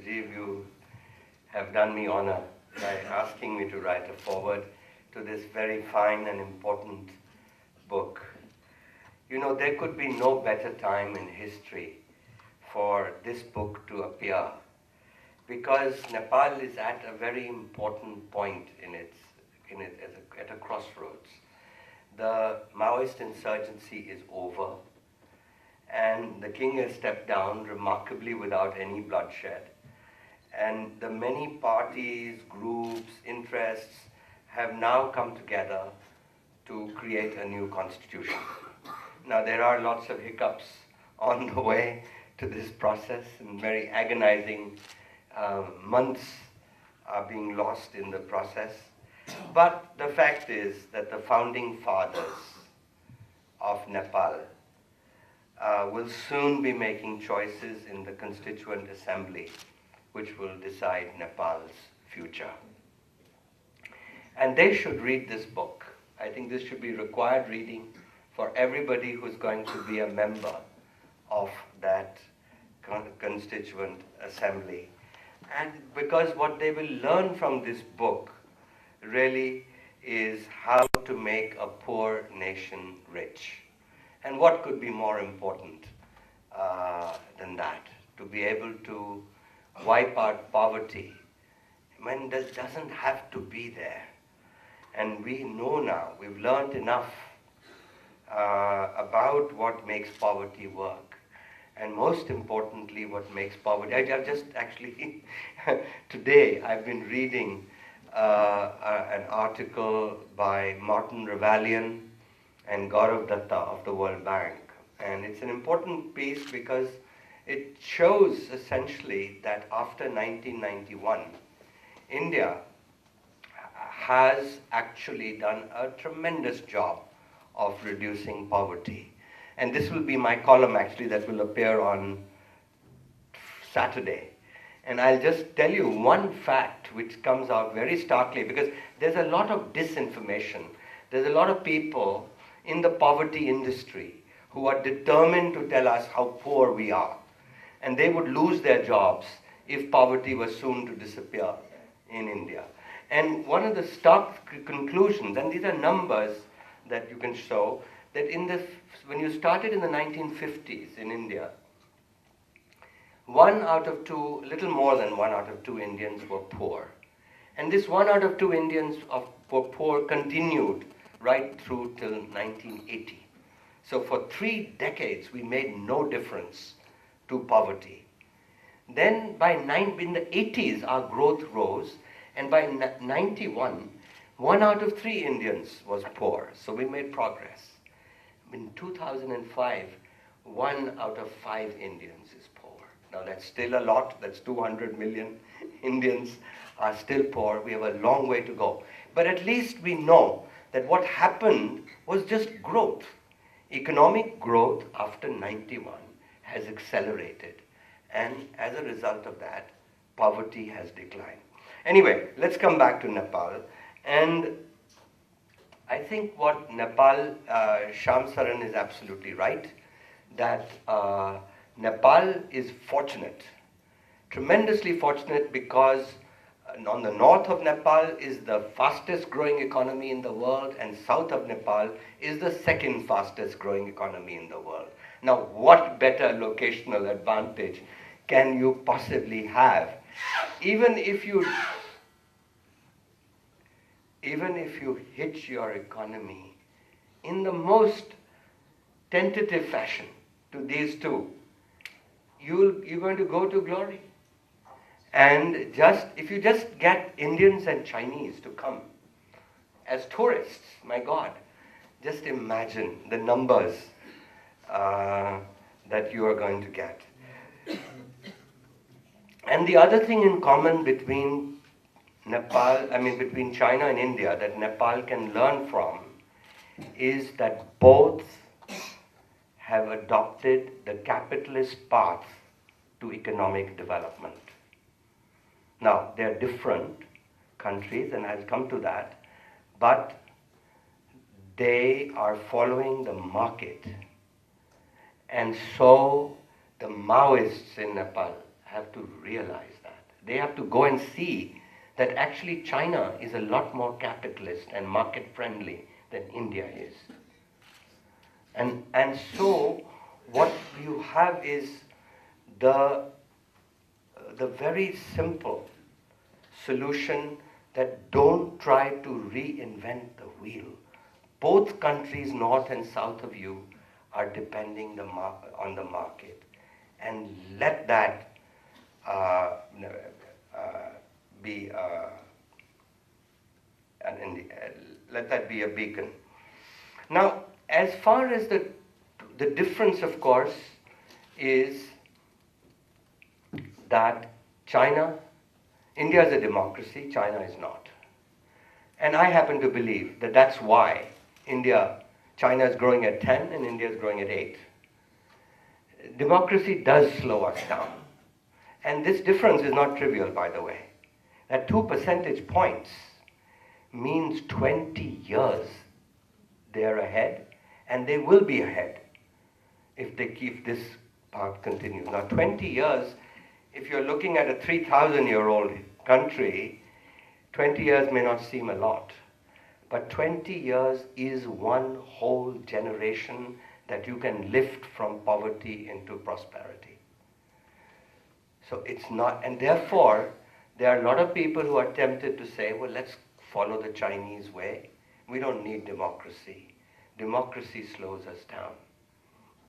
Sujeev, you have done me honor by asking me to write a foreword to this very fine and important book. You know, there could be no better time in history for this book to appear because Nepal is at a very important point at a crossroads. The Maoist insurgency is over, and the king has stepped down remarkably without any bloodshed. And the many parties, groups, interests have now come together to create a new constitution. Now, there are lots of hiccups on the way to this process, and very agonizing months are being lost in the process. But the fact is that the founding fathers of Nepal will soon be making choices in the Constituent Assembly, which will decide Nepal's future. And they should read this book. I think this should be required reading for everybody who's going to be a member of that Constituent Assembly. And because what they will learn from this book really is how to make a poor nation rich. And what could be more important than that? To be able to wipe out poverty. I mean, this doesn't have to be there. And we know now, we've learned enough about what makes poverty work. And most importantly, what makes poverty. I just actually, today I've been reading an article by Martin Revalian and Gaurav Datta of the World Bank. And it's an important piece because it shows essentially that after 1991, India has actually done a tremendous job of reducing poverty. And this will be my column actually that will appear on Saturday. And I'll just tell you one fact which comes out very starkly because there's a lot of disinformation. There's a lot of people in the poverty industry who are determined to tell us how poor we are. And they would lose their jobs if poverty was soon to disappear in India. And one of the stark conclusions, and these are numbers that you can show, that when you started in the 1950s in India, 1 out of 2, little more than 1 out of 2 Indians were poor. And this 1 out of 2 Indians were poor continued right through till 1980. So for 3 decades, we made no difference to poverty. Then in the 80s, our growth rose, and by 91, 1 out of 3 Indians was poor. So we made progress. In 2005, 1 out of 5 Indians is poor. Now that's still a lot. That's 200 million Indians are still poor. We have a long way to go. But at least we know that what happened was just growth. Economic growth after 91 has accelerated. And as a result of that, poverty has declined. Anyway, let's come back to Nepal. And I think what Nepal, Shyam Saran is absolutely right, that Nepal is fortunate, tremendously fortunate because on the north of Nepal is the fastest growing economy in the world, and south of Nepal is the second fastest growing economy in the world. Now, what better locational advantage can you possibly have? Even if you hitch your economy in the most tentative fashion to these two, you're going to go to glory. And if you just get Indians and Chinese to come as tourists, my God, just imagine the numbers that you are going to get. And the other thing in common between between China and India that Nepal can learn from is that both have adopted the capitalist path to economic development. Now, they're different countries, and I'll come to that, but they are following the market. And so the Maoists in Nepal have to realize that. They have to go and see that actually China is a lot more capitalist and market friendly than India is. And so what you have is the very simple solution that don't try to reinvent the wheel. Both countries, north and south of you, are depending on the market. And let that be let that be a beacon. Now, as far as the difference, of course, is that India is a democracy, China is not. And I happen to believe that that's why China is growing at 10 and India is growing at 8. Democracy does slow us down. And this difference is not trivial, by the way. That 2 percentage points means 20 years they're ahead, and they will be ahead if they keep this path continues. Now, 20 years, if you're looking at a 3,000-year-old country, 20 years may not seem a lot. But 20 years is one whole generation that you can lift from poverty into prosperity. So it's not, and therefore, there are a lot of people who are tempted to say, well, let's follow the Chinese way. We don't need democracy. Democracy slows us down.